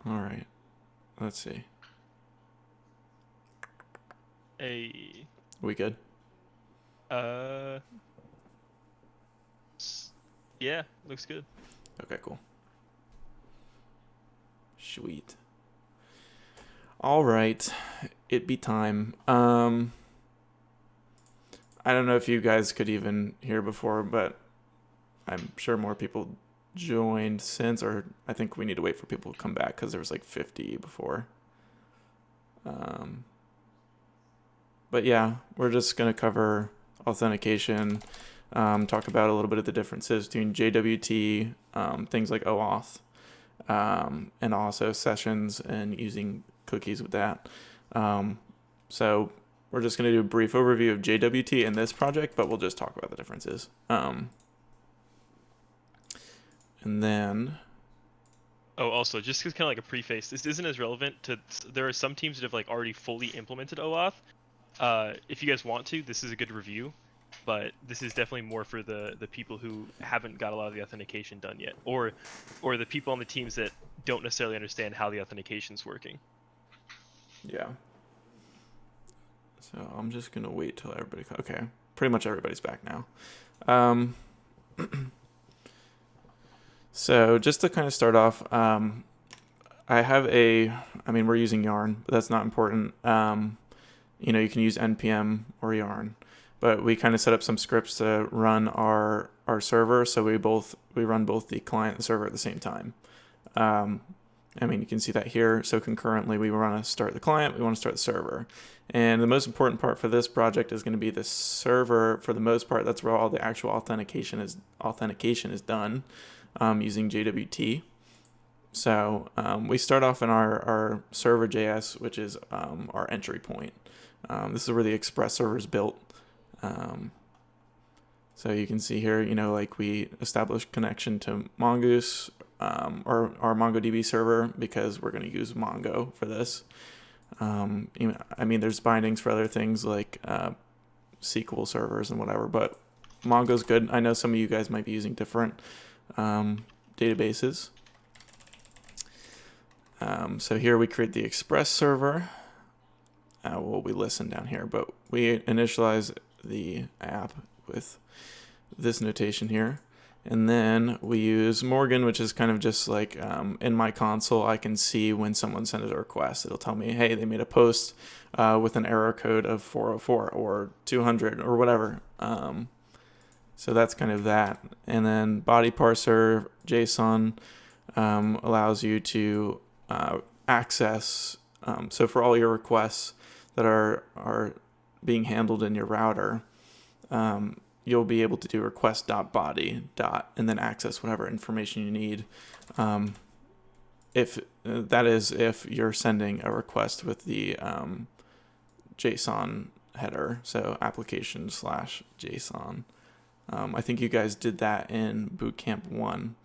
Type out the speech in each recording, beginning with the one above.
All right. Let's see. We good? Uh, yeah, looks good. Okay, cool. Sweet. All right. It be time. I don't know if you guys could even hear before, but I'm sure more people joined since, or I think we need to wait for people to come back because there was like 50 before. Um, but yeah, we're just going to cover authentication, talk about a little bit of the differences between JWT, things like OAuth, and also sessions and using cookies with that. So we're just going to do a brief overview of JWT in this project, but we'll just talk about the differences. And then, Oh, also, just kind of like a preface, this isn't as relevant to. There are some teams that have like already fully implemented OAuth. If you guys want to, this is a good review, but this is definitely more for the people who haven't got a lot of the authentication done yet, or the people on the teams that don't necessarily understand how the authentication's working. yeah. So I'm just going to wait till everybody. Okay. Pretty much everybody's back now. So just to kind of start off, we're using Yarn, but that's not important. You can use NPM or Yarn, but we kind of set up some scripts to run our server, so we run both the client and server at the same time. You can see that here. So concurrently, we want to start the client, we want to start the server. And the most important part for this project is going to be the server. For the most part, that's where all the actual authentication is done, using JWT. So we start off in our server.js, which is our entry point. This is where the Express server is built. So you can see here, we established connection to Mongoose, or our MongoDB server, because we're going to use Mongo for this. There's bindings for other things like SQL servers and whatever, but Mongo's good. I know some of you guys might be using different databases. So here we create the Express server. We listen down here, but we initialize the app with this notation here. And then we use Morgan, which is kind of just like in my console, I can see when someone sends a request. It'll tell me, hey, they made a post with an error code of 404 or 200 or whatever. So that's kind of that. And then body parser JSON allows you to access. So for all your requests that are being handled in your router, you'll be able to do request.body and then access whatever information you need. If you're sending a request with the JSON header, so application/JSON. I think you guys did that in Bootcamp 1.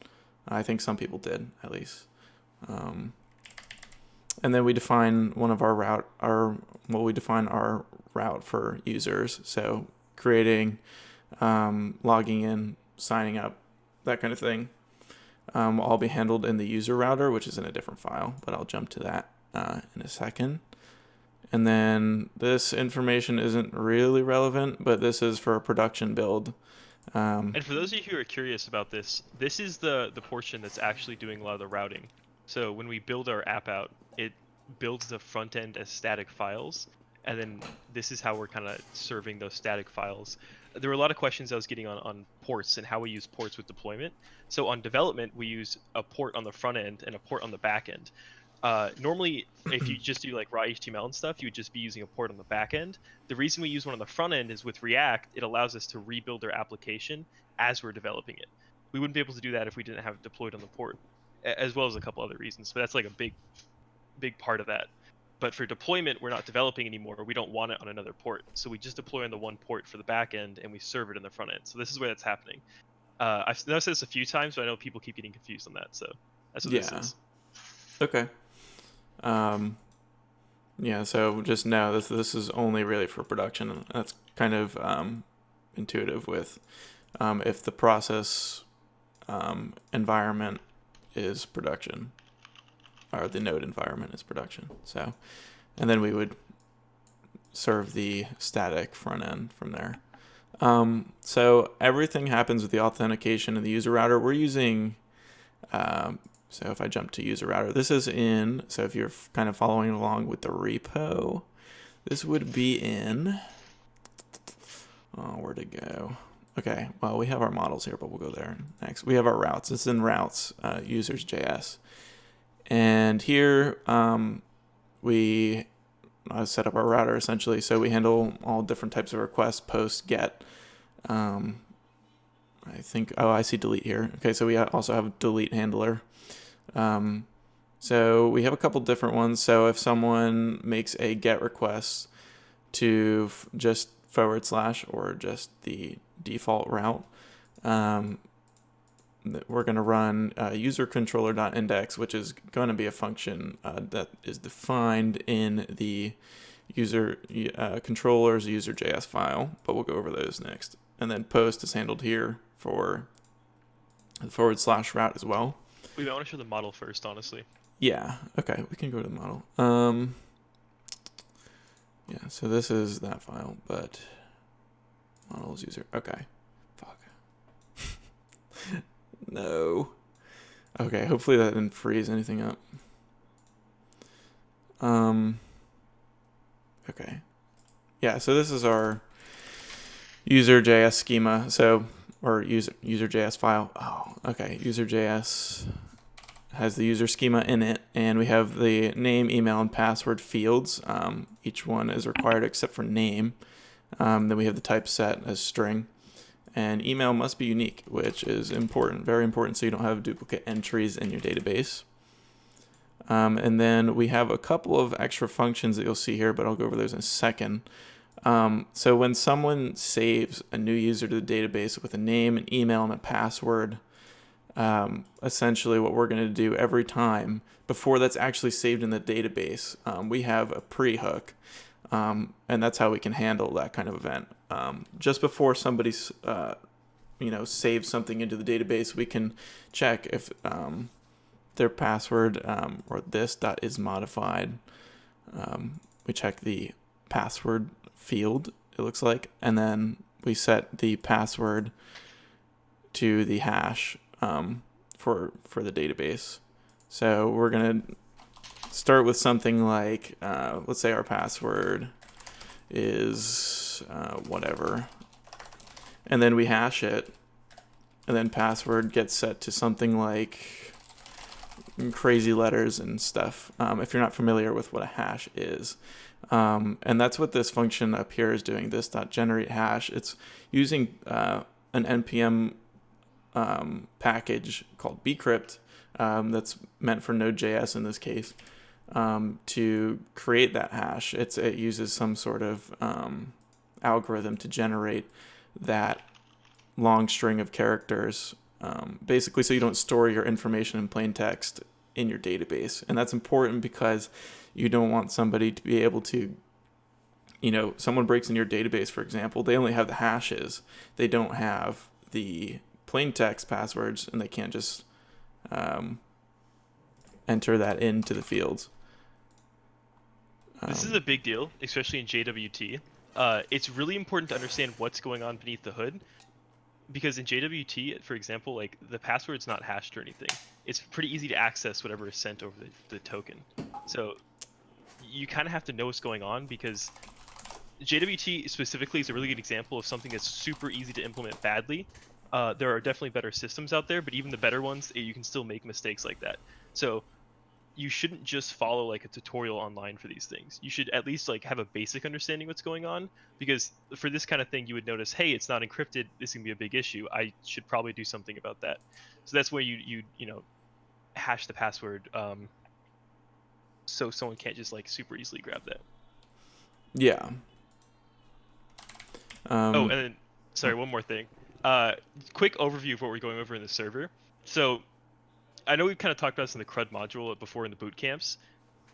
I think some people did, at least. And then we define we define our route for users. So creating, logging in, signing up, that kind of thing, will all be handled in the user router, which is in a different file, but I'll jump to that in a second. And then this information isn't really relevant, but this is for a production build. And for those of you who are curious about this, this is the portion that's actually doing a lot of the routing. So when we build our app out, it builds the front end as static files, and then this is how we're kind of serving those static files. There were a lot of questions I was getting on ports and how we use ports with deployment. So on development, we use a port on the front end and a port on the back end. Normally, if you just do like raw HTML and stuff, you would just be using a port on the back end. The reason we use one on the front end is with React, it allows us to rebuild our application as we're developing it. We wouldn't be able to do that if we didn't have it deployed on the port, as well as a couple other reasons. But that's like a big part of that. But for deployment, we're not developing anymore. We don't want it on another port. So we just deploy on the one port for the back end and we serve it in the front end. So this is where that's happening. I've noticed this a few times, but I know people keep getting confused on that. So that's what this is. Okay. So just know this is only really for production. That's kind of intuitive with if the process environment is production. or the node environment is production. So, and then we would serve the static front end from there. So everything happens with the authentication of the user router. We're using, so if I jump to user router, this is in, so if you're kind of following along with the repo, this would be in, where'd it go? Okay, well, we have our models here, but we'll go there next. We have our routes. It's in routes, users.js. And here we set up our router essentially. So we handle all different types of requests, post, get. I think, oh, I see delete here. Okay, so we also have a delete handler. So we have a couple different ones. So if someone makes a get request to just / or just the default route, we're going to run user controller.index, which is going to be a function that is defined in the user controller's user.js file, but we'll go over those next. And then post is handled here for the / route as well. We might want to show the model first, honestly. Yeah, okay, we can go to the model. Yeah, so this is that file, but models user, okay. Fuck. No. Okay, hopefully that didn't freeze anything up. Okay. Yeah, so this is our user.js schema, so, or user.js file. Oh, okay, user.js has the user schema in it, and we have the name, email, and password fields. Each one is required except for name. Then we have the type set as string. And email must be unique, which is important, very important, so you don't have duplicate entries in your database. And then we have a couple of extra functions that you'll see here, but I'll go over those in a second. So when someone saves a new user to the database with a name, an email, and a password, essentially what we're going to do every time before that's actually saved in the database, we have a pre-hook, and that's how we can handle that kind of event. Just before somebody saves something into the database, we can check if their password or this dot is modified. We check the password field, it looks like, and then we set the password to the hash for the database. So we're gonna start with something like, let's say our password is whatever, and then we hash it, and then password gets set to something like crazy letters and stuff, if you're not familiar with what a hash is. And that's what this function up here is doing, this .generate hash. It's using an npm package called bcrypt, that's meant for Node.js in this case, to create that hash. It uses some sort of algorithm to generate that long string of characters, basically so you don't store your information in plain text in your database. And that's important because you don't want somebody to be able to, someone breaks in your database, for example, they only have the hashes. They don't have the plain text passwords, and they can't just enter that into the fields. This is a big deal, especially in JWT. It's really important to understand what's going on beneath the hood, because in JWT, for example, like the password's not hashed or anything. It's pretty easy to access whatever is sent over the token. So you kind of have to know what's going on, because JWT specifically is a really good example of something that's super easy to implement badly. There are definitely better systems out there, but even the better ones, you can still make mistakes like that. So you shouldn't just follow like a tutorial online for these things. You should at least like have a basic understanding what's going on, because for this kind of thing, you would notice, hey, it's not encrypted. This can be a big issue. I should probably do something about that. So that's where you hash the password, so someone can't just like super easily grab that. Yeah. Oh, and then sorry, one more thing. Quick overview of what we're going over in the server. So I know we've kind of talked about this in the CRUD module before in the boot camps.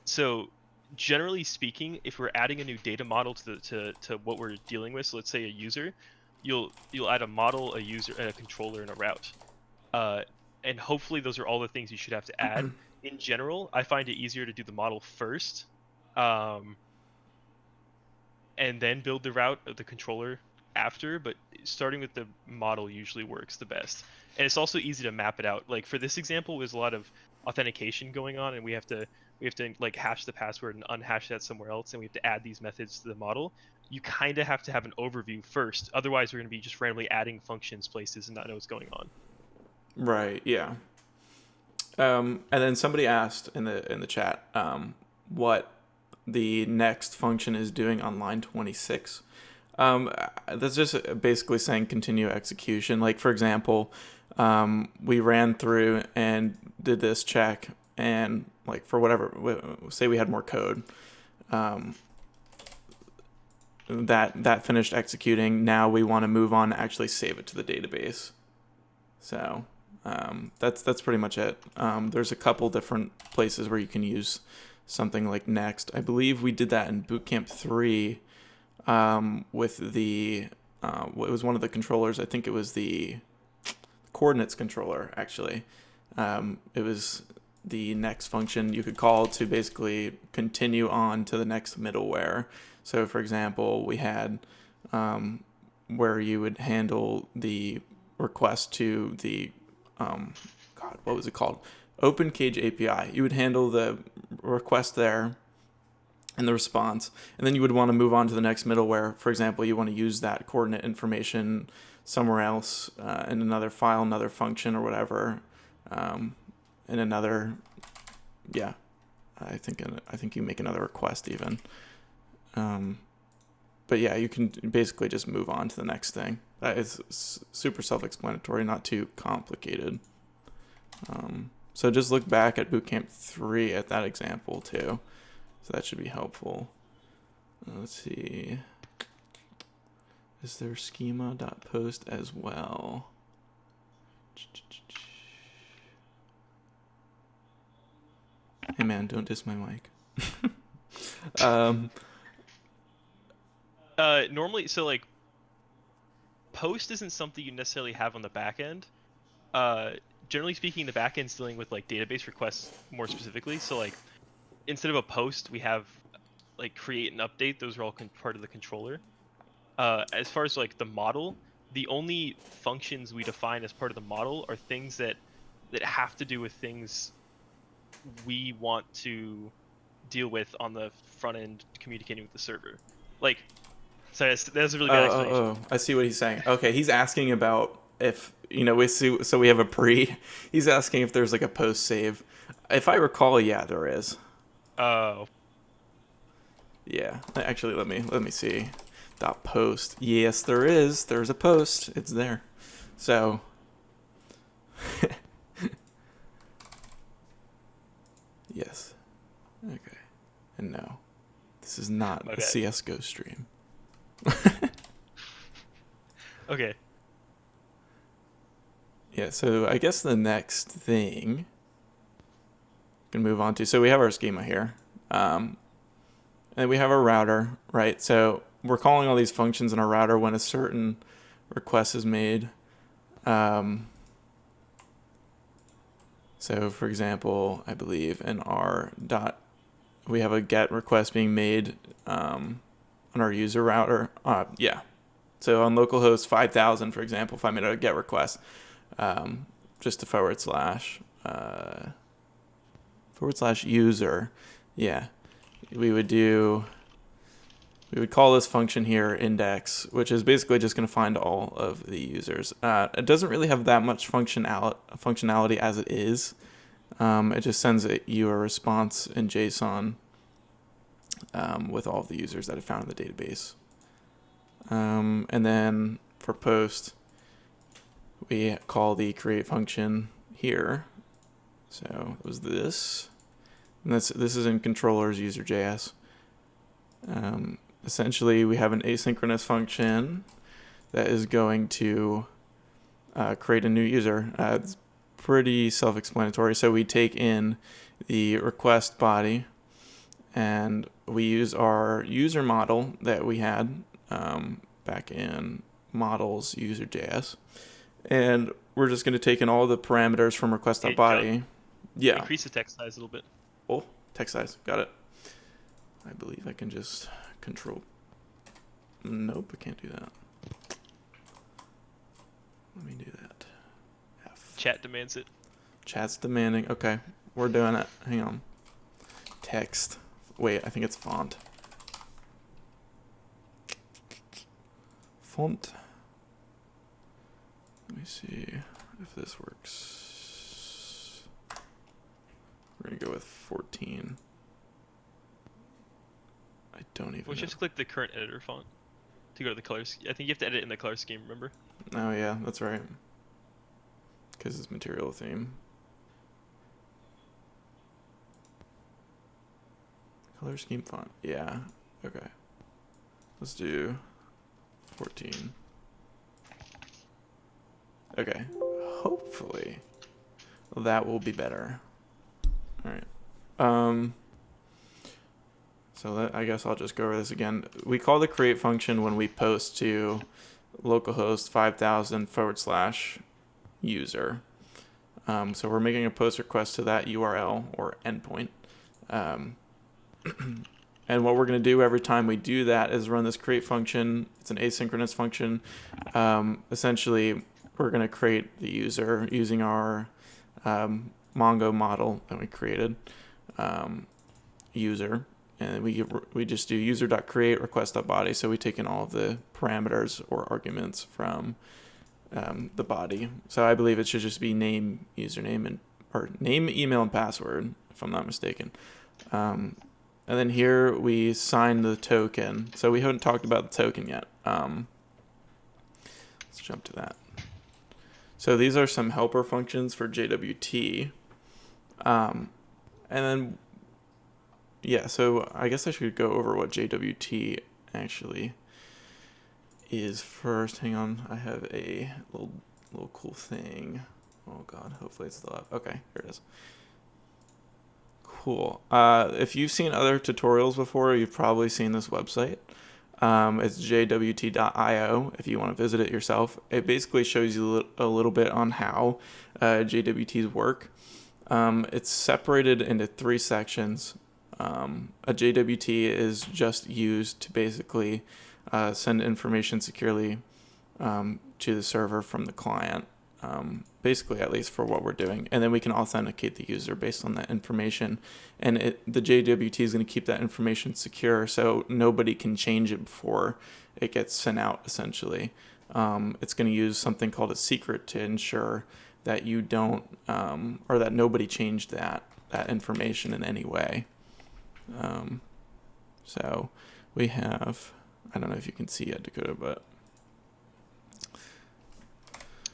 So generally speaking, if we're adding a new data model to what we're dealing with, so let's say a user, you'll add a model, a user, and a controller, and a route. And hopefully those are all the things you should have to add in general, I find it easier to do the model first, and then build the route of the controller after. But starting with the model usually works the best, and it's also easy to map it out. Like for this example, there's a lot of authentication going on, and we have to like hash the password and unhash that somewhere else, and we have to add these methods to the model. You kind of have to have an overview first, otherwise we're going to be just randomly adding functions places and not know what's going on. Right. Yeah. And then somebody asked in the chat what the next function is doing on line 26. That's just basically saying continue execution. Like, for example, we ran through and did this check, and like for whatever, say we had more code, that finished executing. Now we want to move on and actually save it to the database. So that's pretty much it. There's a couple different places where you can use something like next. I believe we did that in Bootcamp 3 with the it was one of the controllers. I think it was the coordinates controller, actually. It was the next function you could call to basically continue on to the next middleware. So for example, we had where you would handle the request to the what was it called? OpenCage API. You would handle the request there and the response, and then you would want to move on to the next middleware. For example, you want to use that coordinate information somewhere else in another file, another function, or whatever, in another, yeah. I think you make another request even. But yeah, you can basically just move on to the next thing. That is super self-explanatory, not too complicated. So just look back at Bootcamp 3 at that example too. So that should be helpful. Let's see. Is there schema.post as well? Hey man, don't diss my mic. Normally, so like post isn't something you necessarily have on the back end. Generally speaking, the back end's dealing with like database requests more specifically. So like instead of a post, we have like create and update. Those are all part of the controller. As far as like the model, the only functions we define as part of the model are things that have to do with things we want to deal with on the front end communicating with the server. Like, sorry, that's a really bad explanation. I see what he's saying. Okay, he's asking about if, we see, so we have a pre. He's asking if there's like a post save. If I recall, yeah, there is. Oh. Yeah, actually, let me see. Dot post. Yes, there is. There's a post. It's there. So. Yes. Okay. And no, this is not a CS:GO stream. Okay. Yeah, so I guess the next thing we can move on to. So we have our schema here. And we have our router, right? So we're calling all these functions in our router when a certain request is made. So for example, I believe in our we have a get request being made on our user router. Yeah. So on localhost 5000, for example, if I made a get request, just a / user, yeah, we would call this function here index, which is basically just going to find all of the users. It doesn't really have that much functionality as it is. It just sends you a response in JSON with all of the users that it found in the database. And then for post, we call the create function here. So it was this, and this is in controllers user.js. Essentially, we have an asynchronous function that is going to create a new user. It's pretty self-explanatory. So we take in the request body, and we use our user model that we had back in models user.js, and we're just going to take in all the parameters from request.body. Yeah. Increase the text size a little bit. Oh, text size. Got it. I believe I can just control. Nope, I can't do that. Let me do that. F. Chat demands it. Chat's demanding. Okay, we're doing it. Hang on. Text. Wait, I think it's font. Font. Let me see if this works. We're gonna go with 14. I don't even Well, know. just click the current editor font to go to the colors. I think you have to edit in the color scheme, remember? Oh yeah, that's right. Because it's material theme. Color scheme font. Yeah. Okay. Let's do 14. Okay. Hopefully that will be better. All right. So I guess I'll just go over this again. We call the create function when we post to localhost 5000/user. So we're making a post request to that URL or endpoint. And what we're going to do every time we do that is run this create function. It's an asynchronous function. Essentially, we're going to create the user using our Mongo model that we created, user. And we just do user.create request.body. So we take in all of the parameters or arguments from the body. So I believe it should just be name, username, or name, email, and password, if I'm not mistaken. And then here we sign the token. So we haven't talked about the token yet. Let's jump to that. So these are some helper functions for JWT. And then, yeah, so I guess I should go over what JWT actually is first. Hang on, I have a little cool thing. Oh God, hopefully it's still up. Okay, here it is. Cool. If you've seen other tutorials before, you've probably seen this website. It's jwt.io if you want to visit it yourself. It basically shows you a little bit on how JWTs work. It's separated into 3 sections. A JWT is just used to basically send information securely to the server from the client. Basically, at least for what we're doing. And then we can authenticate the user based on that information. And the JWT is going to keep that information secure so nobody can change it before it gets sent out, essentially. It's going to use something called a secret to ensure that you don't, or that nobody changed that information in any way. So we have, I don't know if you can see it, Dakota, but...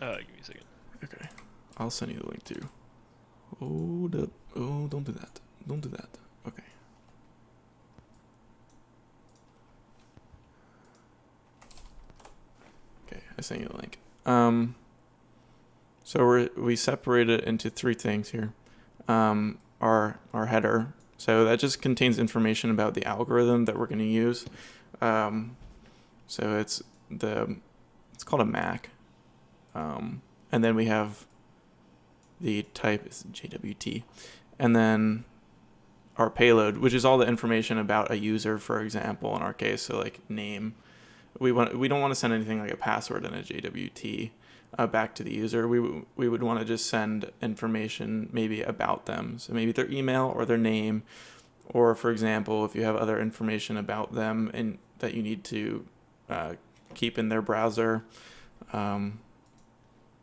Give me a second. Okay, I'll send you the link too. Hold up. Oh, don't do that. Don't do that. Okay. Okay, I sent you the link. So we separate it into 3 things here. Our header. So that just contains information about the algorithm that we're going to use. So it's called a MAC. And then we have the type is JWT, and then our payload, which is all the information about a user, for example, in our case. So like name, we don't want to send anything like a password in a JWT back to the user. We would want to just send information maybe about them. So maybe their email or their name, or for example, if you have other information about them and that you need to keep in their browser.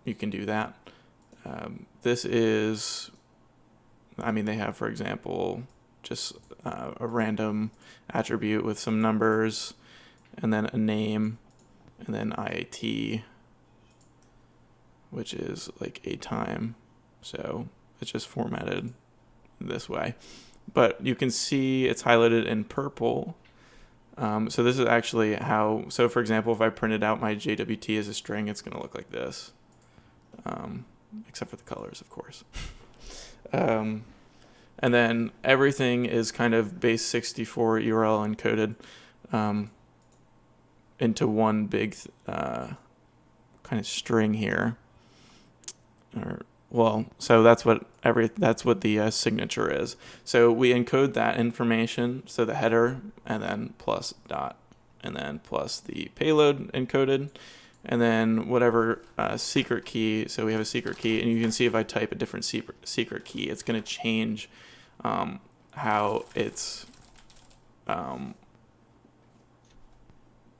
You can do that. This is, I mean, they have, for example, just a random attribute with some numbers, and then a name, and then IAT, which is like a time. So it's just formatted this way. But you can see it's highlighted in purple. So this is actually how, so for example, if I printed out my JWT as a string, it's going to look like this. Except for the colors, of course. And then everything is kind of base 64 URL encoded into one big kind of string here. Or Well, so that's what the signature is. So we encode that information, so the header, and then plus dot, and then plus the payload encoded, and then whatever secret key. So we have a secret key, and you can see if I type a different secret key, it's going to change how it's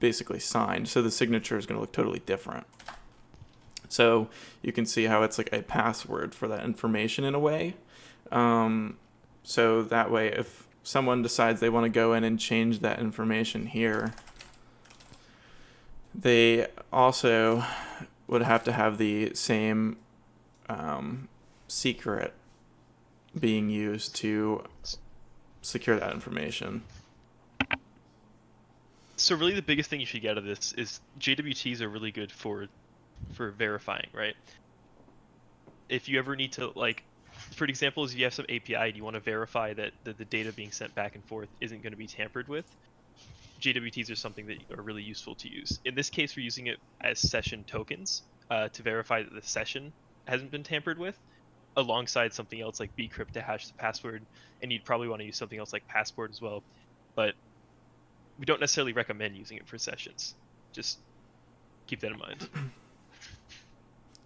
basically signed. So the signature is going to look totally different. So you can see how it's like a password for that information in a way. So that way, if someone decides they want to go in and change that information here, they also would have to have the same secret being used to secure that information. So really the biggest thing you should get out of this is JWTs are really good for verifying, right? If you ever need to, like, for example, if you have some API and you want to verify that the data being sent back and forth isn't going to be tampered with, JWTs are something that are really useful to use. In this case, we're using it as session tokens to verify that the session hasn't been tampered with, alongside something else like bcrypt to hash the password, and you'd probably want to use something else like passport as well, but we don't necessarily recommend using it for sessions. Just keep that in mind.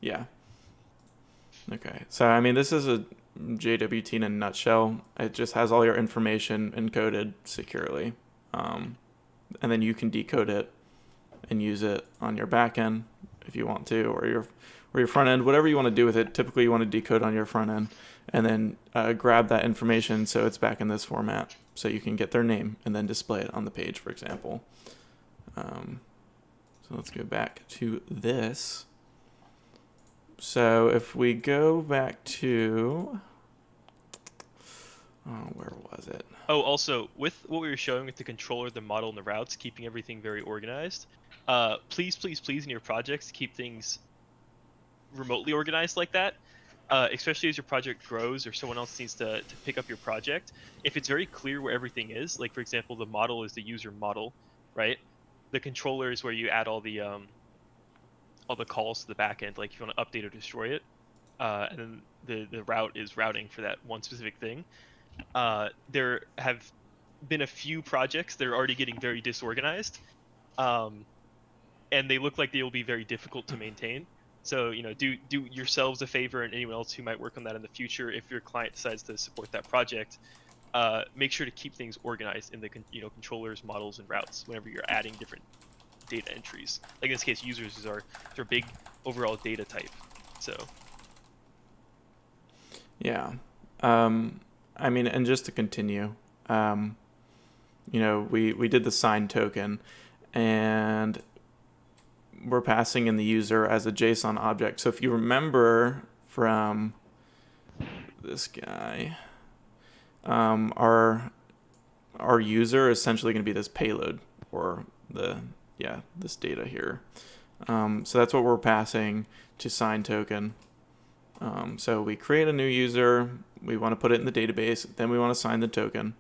Yeah. Okay. So, I mean, this is a JWT in a nutshell. It just has all your information encoded securely. And then you can decode it and use it on your back end if you want to, or your front end, whatever you want to do with it. Typically, you want to decode on your front end and then grab that information so it's back in this format so you can get their name and then display it on the page, for example. So let's go back to this. So if we go back to, where was it? Oh, also, with what we were showing with the controller, the model, and the routes, keeping everything very organized, please in your projects, keep things remotely organized like that, especially as your project grows or someone else needs to pick up your project. If it's very clear where everything is, like, for example, the model is the user model, right? The controller is where you add all the calls to the backend, like if you want to update or destroy it, and then the route is routing for that one specific thing. There have been a few projects that are already getting very disorganized, and they look like they will be very difficult to maintain. So, do yourselves a favor, and anyone else who might work on that in the future, if your client decides to support that project, make sure to keep things organized in the controllers, models, and routes whenever you're adding different data entries. Like in this case, users is our big overall data type. So Yeah. I mean, and just to continue, we did the signed token, and we're passing in the user as a JSON object. So if you remember from this guy, our user is essentially going to be this payload, or this data here. So that's what we're passing to signed token. So we create a new user, we want to put it in the database, then we want to sign the token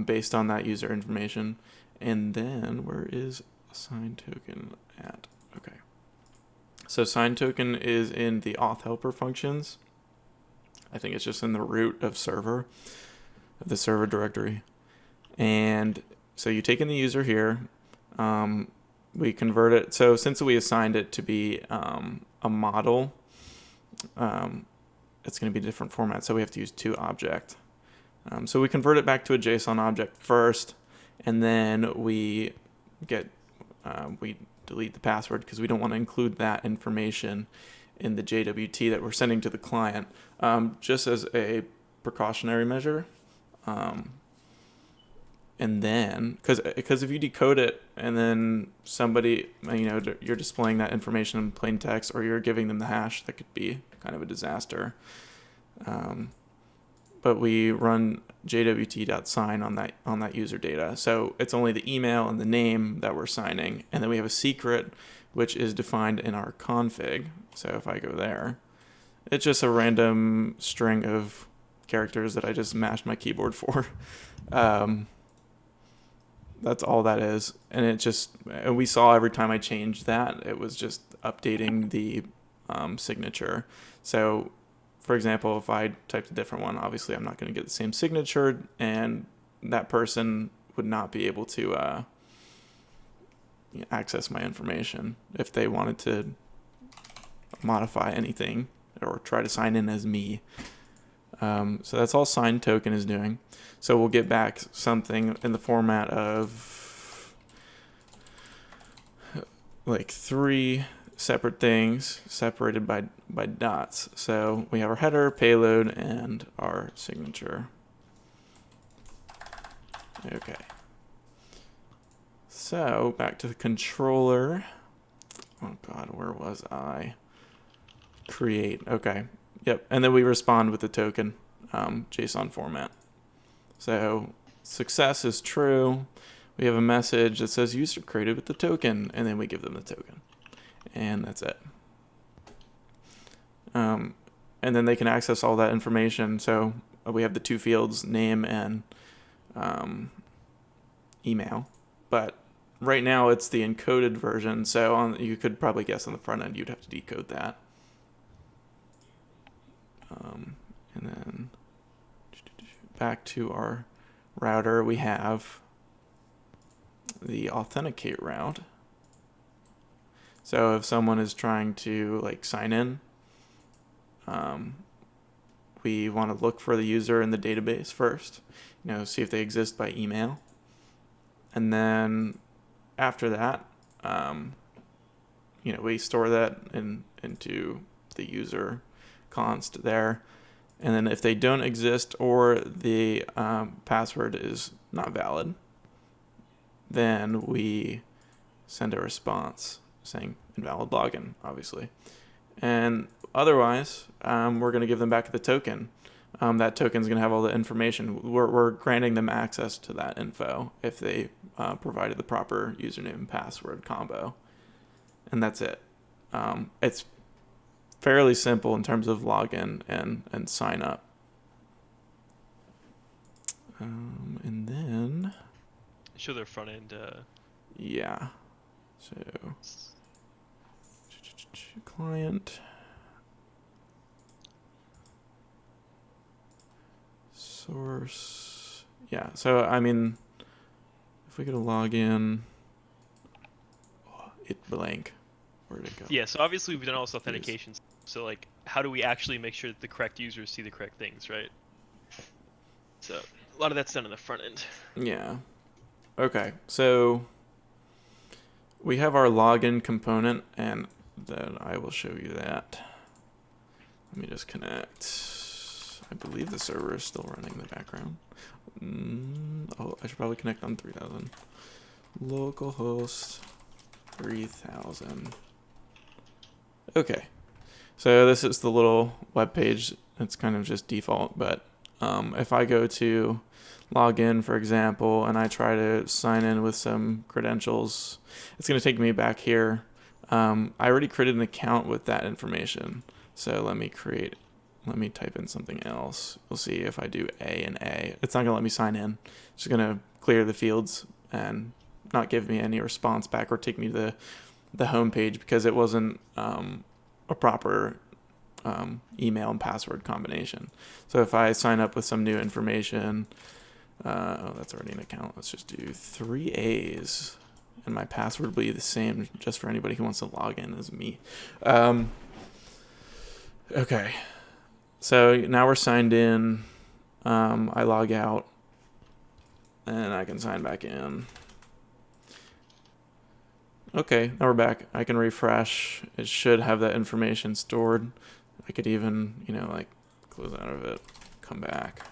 based on that user information. And then where is signed token at? Okay. So signed token is in the auth helper functions. I think it's just in the root of server, of the server directory. And so you take in the user here, we convert it. So since we assigned it to be a model, it's going to be a different format, so we have to use toObject. So we convert it back to a JSON object first, and then we delete the password because we don't want to include that information in the JWT that we're sending to the client, just as a precautionary measure. And then, because if you decode it and then somebody, you're displaying that information in plain text, or you're giving them the hash, that could be kind of a disaster. But we run jwt.sign on that user data. So it's only the email and the name that we're signing. And then we have a secret, which is defined in our config. So if I go there, it's just a random string of characters that I just mashed my keyboard for. That's all that is. And we saw every time I changed that, it was just updating the signature. So, for example, if I typed a different one, obviously I'm not going to get the same signature, and that person would not be able to access my information if they wanted to modify anything or try to sign in as me. So that's all signed token is doing. So we'll get back something in the format of like 3 separate things separated by dots. So we have our header, payload, and our signature. Okay. So back to the controller. Oh God, where was I? Create. Okay. Yep. And then we respond with the token JSON format. So success is true. We have a message that says user created with the token, and then we give them the token. And that's it. And then they can access all that information. So we have the 2 fields, name and email. But right now it's the encoded version. So you could probably guess on the front end you'd have to decode that. And then back to our router, we have the authenticate route. So if someone is trying to like sign in, we want to look for the user in the database first, see if they exist by email. And then after that, we store that into the user const there. And then if they don't exist or the password is not valid, then we send a response saying invalid login, obviously. And otherwise, we're going to give them back the token. That token is going to have all the information. We're granting them access to that info if they provided the proper username and password combo. And that's it. It's fairly simple in terms of login and sign up. And then show their front end. Yeah. So client source. Yeah. So I mean, if we go to login, it blank. Where'd it go? Yeah. So obviously we've done all this authentication. So like, how do we actually make sure that the correct users see the correct things, right? So a lot of that's done in the front end. Yeah. Okay. So we have our login component, and then I will show you that. Let me just connect. I believe the server is still running in the background. Oh, I should probably connect on 3000. Localhost 3000. Okay. So this is the little web page. It's kind of just default, but if I go to login, for example, and I try to sign in with some credentials, it's going to take me back here. I already created an account with that information. So let me type in something else. We'll see if I do A and A. It's not going to let me sign in. It's just going to clear the fields and not give me any response back or take me to the home page because it wasn't a proper email and password combination. So if I sign up with some new information, oh, that's already an account. Let's just do 3 A's, and my password will be the same just for anybody who wants to log in as me. Okay, so now we're signed in. I log out, and I can sign back in. Okay, now we're back. I can refresh. It should have that information stored. I could even, like close out of it, come back,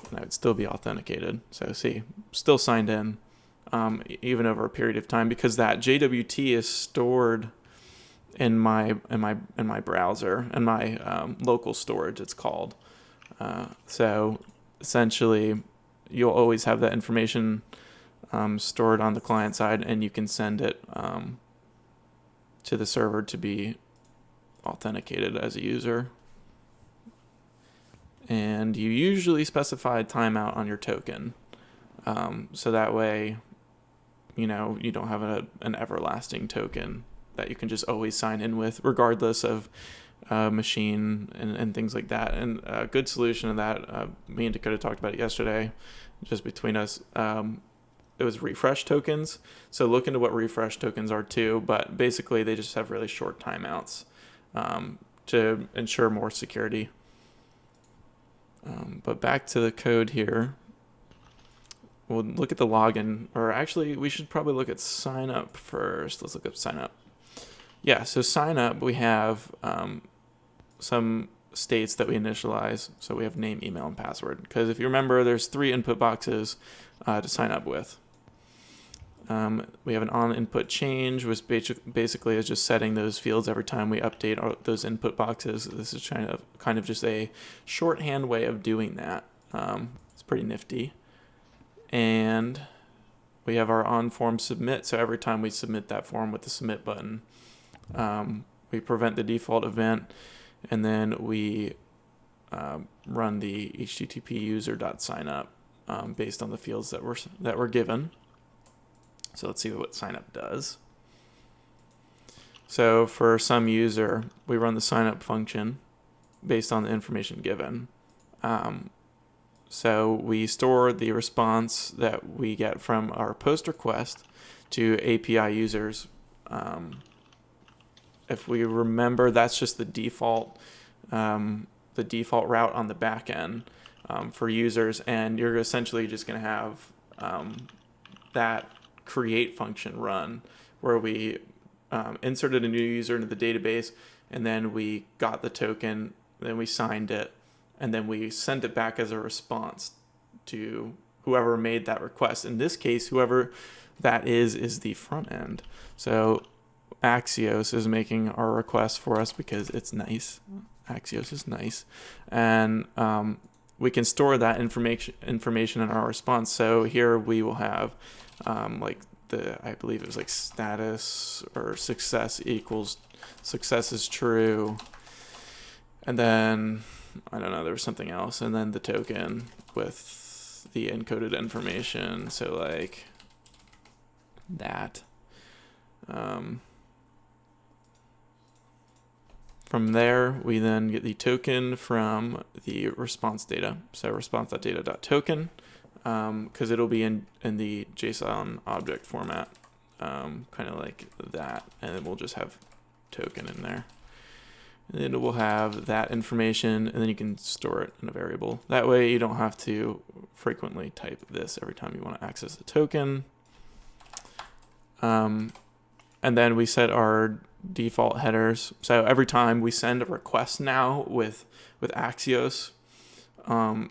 and I would still be authenticated. So see, still signed in, even over a period of time because that JWT is stored in my browser and my local storage. It's called. So essentially, you'll always have that information stored on the client side, and you can send it to the server to be authenticated as a user. And you usually specify a timeout on your token, so that way, you don't have an everlasting token that you can just always sign in with, regardless of machine and things like that. And a good solution to that, me and Dakota talked about it yesterday, just between us. It was refresh tokens. So look into what refresh tokens are too, but basically they just have really short timeouts to ensure more security. But back to the code here. We'll look at the login, or actually we should probably look at sign up first. Let's look up sign up. Yeah, so sign up, we have some states that we initialize. So we have name, email, and password. Because if you remember, there's 3 input boxes to sign up with. We have an on input change, which basically is just setting those fields every time we update those input boxes. This is kind of just a shorthand way of doing that. It's pretty nifty. And we have our on form submit. So every time we submit that form with the submit button, we prevent the default event, and then we run the http user.signup based on the fields that were given. So let's see what signup does. So for some user, we run the signup function based on the information given. So we store the response that we get from our post request to API users. If we remember, that's just the default route on the back end for users, and you're essentially just going to have that create function run where we inserted a new user into the database, and then we got the token, then we signed it, and then we sent it back as a response to whoever made that request. In this case, whoever that is the front end. So Axios is making our request for us because it's nice. Axios is nice. And we can store that information in our response. So here we will have like I believe it was like status or success equals success is true. And then, I don't know, there was something else. And then the token with the encoded information. So like that. From there, we then get the token from the response data. So response.data.token, because it'll be in the JSON object format, kind of like that. And then we'll just have token in there. And then it will have that information, and then you can store it in a variable. That way you don't have to frequently type this every time you want to access the token. And then we set our default headers. So every time we send a request now with Axios,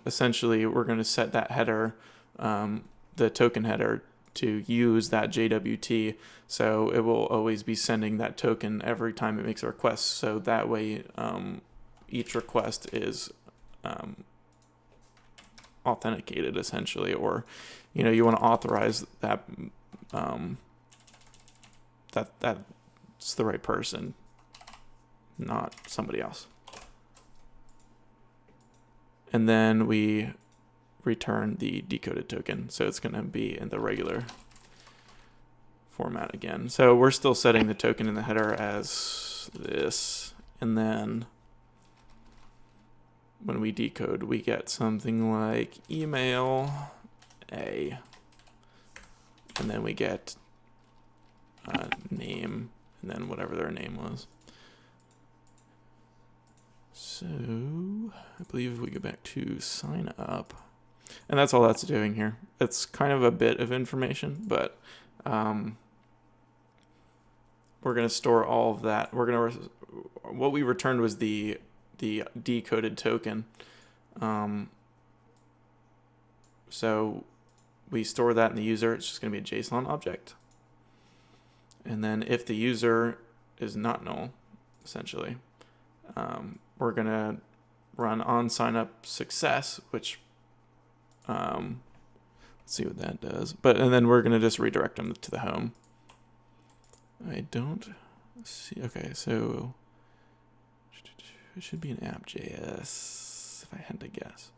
essentially we're going to set that header, the token header, to use that JWT. So it will always be sending that token every time it makes a request. So that way each request is authenticated essentially, or you want to authorize that that's the right person, not somebody else. And then we return the decoded token. So it's going to be in the regular format again. So we're still setting the token in the header as this. And then when we decode, we get something like email A. And then we get name, and then whatever their name was. So I believe if we go back to sign up, and that's all that's doing here. It's kind of a bit of information, but we're going to store all of that. What we returned was the decoded token. So we store that in the user. It's just going to be a JSON object. And then if the user is not null, essentially, we're going to run on sign up success, which let's see what that does. And then we're going to just redirect them to the home. I don't see. Okay, so it should be an app.js if I had to guess.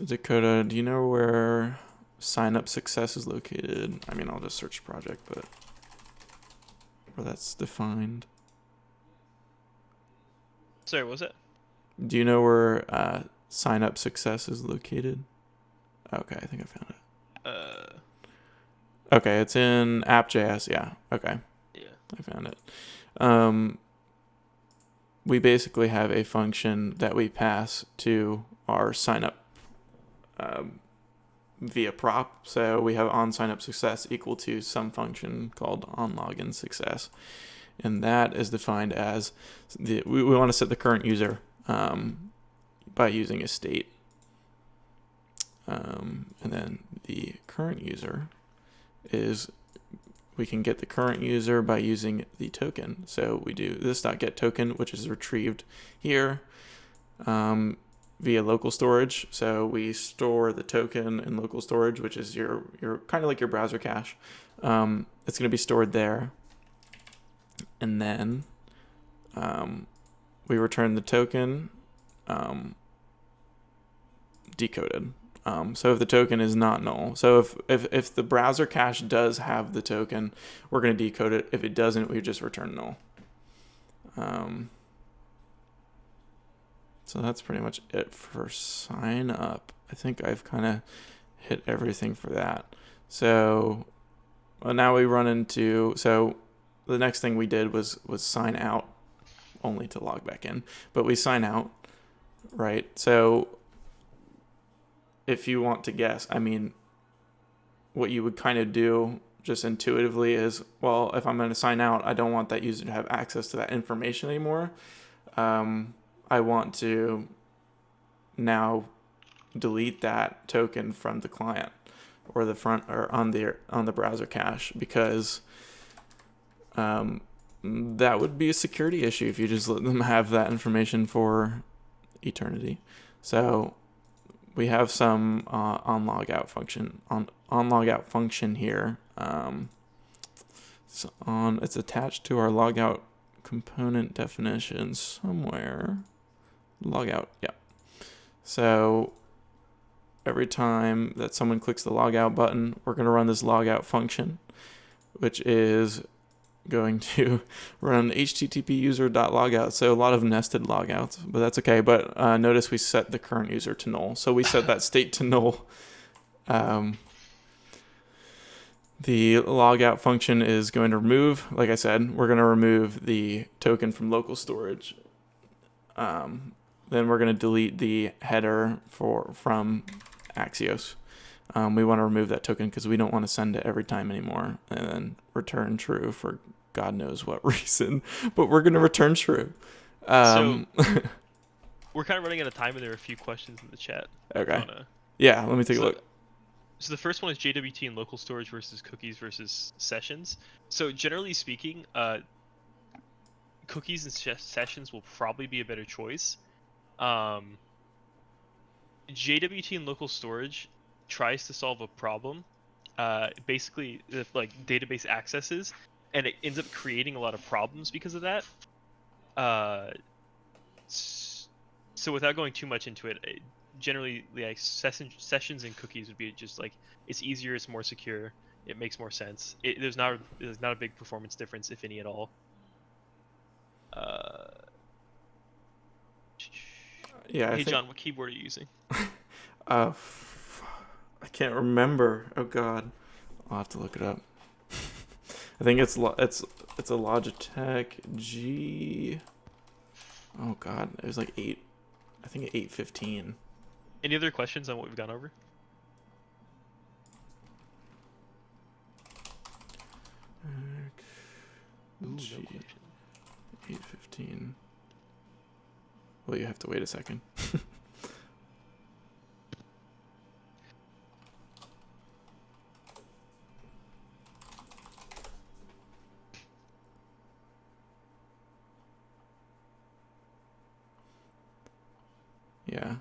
Dakota, do you know where sign up success is located? I mean, I'll just search project, but where that's defined. Sorry, what was that? Do you know where sign up success is located? Okay, I think I found it. Okay, it's in app.js. Yeah. Okay, Yeah. I found it. We basically have a function that we pass to our sign up via prop. So we have on sign up success equal to some function called on login success. And that is defined as we want to set the current user by using a state. And then the current user is, we can get the current user by using the token. So we do this.get token, which is retrieved here via local storage. So we store the token in local storage, which is your kind of like your browser cache. It's going to be stored there. And then we return the token decoded. So if the token is not null, so if the browser cache does have the token, we're going to decode it. If it doesn't, we just return null. So that's pretty much it for sign up. I think I've kind of hit everything for that. So now we run into, so the next thing we did was sign out, only to log back in, but we sign out, right? So if you want to guess, I mean, what you would kind of do just intuitively is, well, if I'm going to sign out, I don't want that user to have access to that information anymore. I want to now delete that token from the client or the front or on the browser cache, because that would be a security issue if you just let them have that information for eternity. So we have some on logout function here. It's attached to our logout component definition somewhere. Logout, yeah. So every time that someone clicks the logout button, we're going to run this logout function, which is going to run http user.logout. So a lot of nested logouts, but that's okay. But notice we set the current user to null. So we set that state to null. The logout function is going to remove, like I said, we're going to remove the token from local storage. Then we're going to delete the header from Axios. We want to remove that token because we don't want to send it every time anymore, and then return true for God knows what reason, but we're going to return true. So we're kind of running out of time, and there are a few questions in the chat. Okay. Yeah, let me take a look. So the first one is JWT and local storage versus cookies versus sessions. So generally speaking, cookies and sessions will probably be a better choice. JWT and local storage tries to solve a problem, basically like database accesses, and it ends up creating a lot of problems because of that. So without going too much into it, generally like sessions and cookies would be just like, it's easier, it's more secure, it makes more sense. There's not a big performance difference, if any at all. Yeah. Hey John, what keyboard are you using? I can't remember. Oh God, I'll have to look it up. I think it's a Logitech G. Oh God, it was like 8. I think 815. Any other questions on what we've gone over? G, 815. Well, you have to wait a second. Yeah.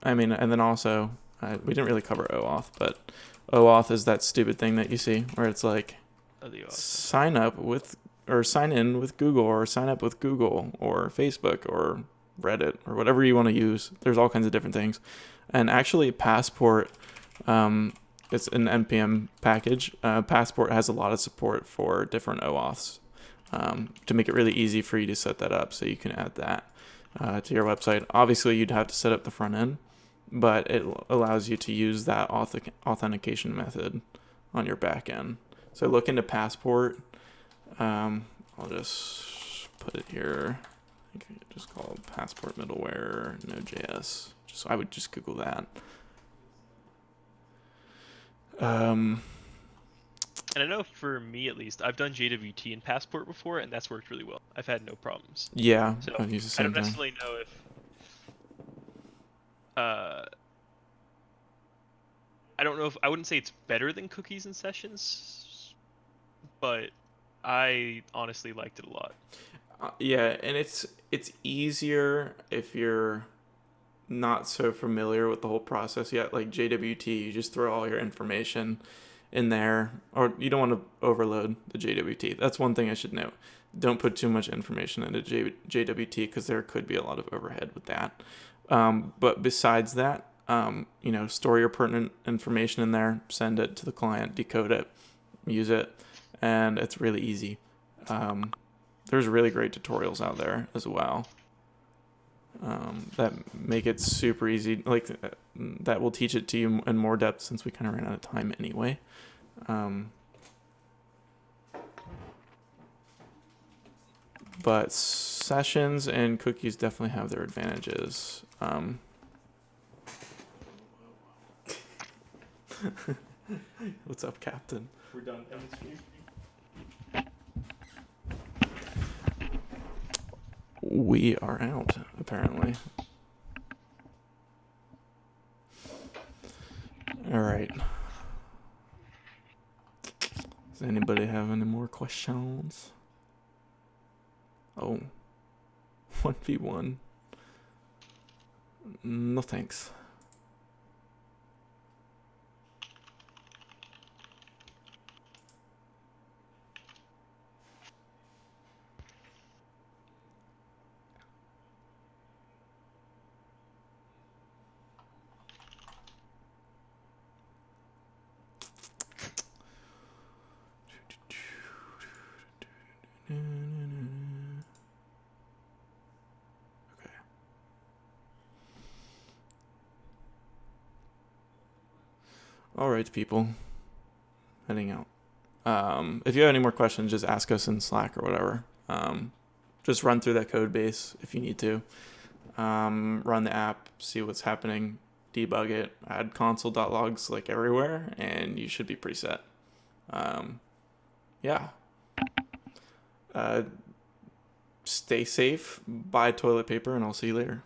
I mean, and then also, we didn't really cover OAuth, but OAuth is that stupid thing that you see where it's like, sign up with, or sign in with Google, or sign up with Google, or Facebook, or Reddit, or whatever you want to use. There's all kinds of different things. And actually, Passport, it's an NPM package. Passport has a lot of support for different OAuths. to make it really easy for you to set that up, so you can add that to your website. Obviously, you'd have to set up the front end, but it allows you to use that authentication method on your back end. So look into Passport. I'll just put it here. I think I just call it Passport middleware Node.js. I would just Google that. And I know for me at least, I've done JWT in Passport before, and that's worked really well. I've had no problems. Yeah, So I've used the I same don't thing. necessarily know if I wouldn't say it's better than cookies and sessions, but I honestly liked it a lot. Yeah, and it's easier if you're not so familiar with the whole process yet. Like JWT, you just throw all your information in there, or you don't want to overload the JWT. That's one thing I should note. Don't put too much information into JWT, because there could be a lot of overhead with that. But besides that, store your pertinent information in there, send it to the client, decode it, use it, and it's really easy. There's really great tutorials out there as well that make it super easy. Like that will teach it to you in more depth, since we kind of ran out of time anyway. But sessions and cookies definitely have their advantages. What's up, Captain? We're done demonstrating. We are out, apparently. All right. Does anybody have any more questions? Oh. 1v1. No thanks. Okay. All right, people. Heading out. If you have any more questions, just ask us in Slack or whatever. Just run through that code base if you need to. Run the app, see what's happening, debug it, add console.logs like everywhere, and you should be pretty set. Yeah. Stay safe, buy toilet paper, and I'll see you later.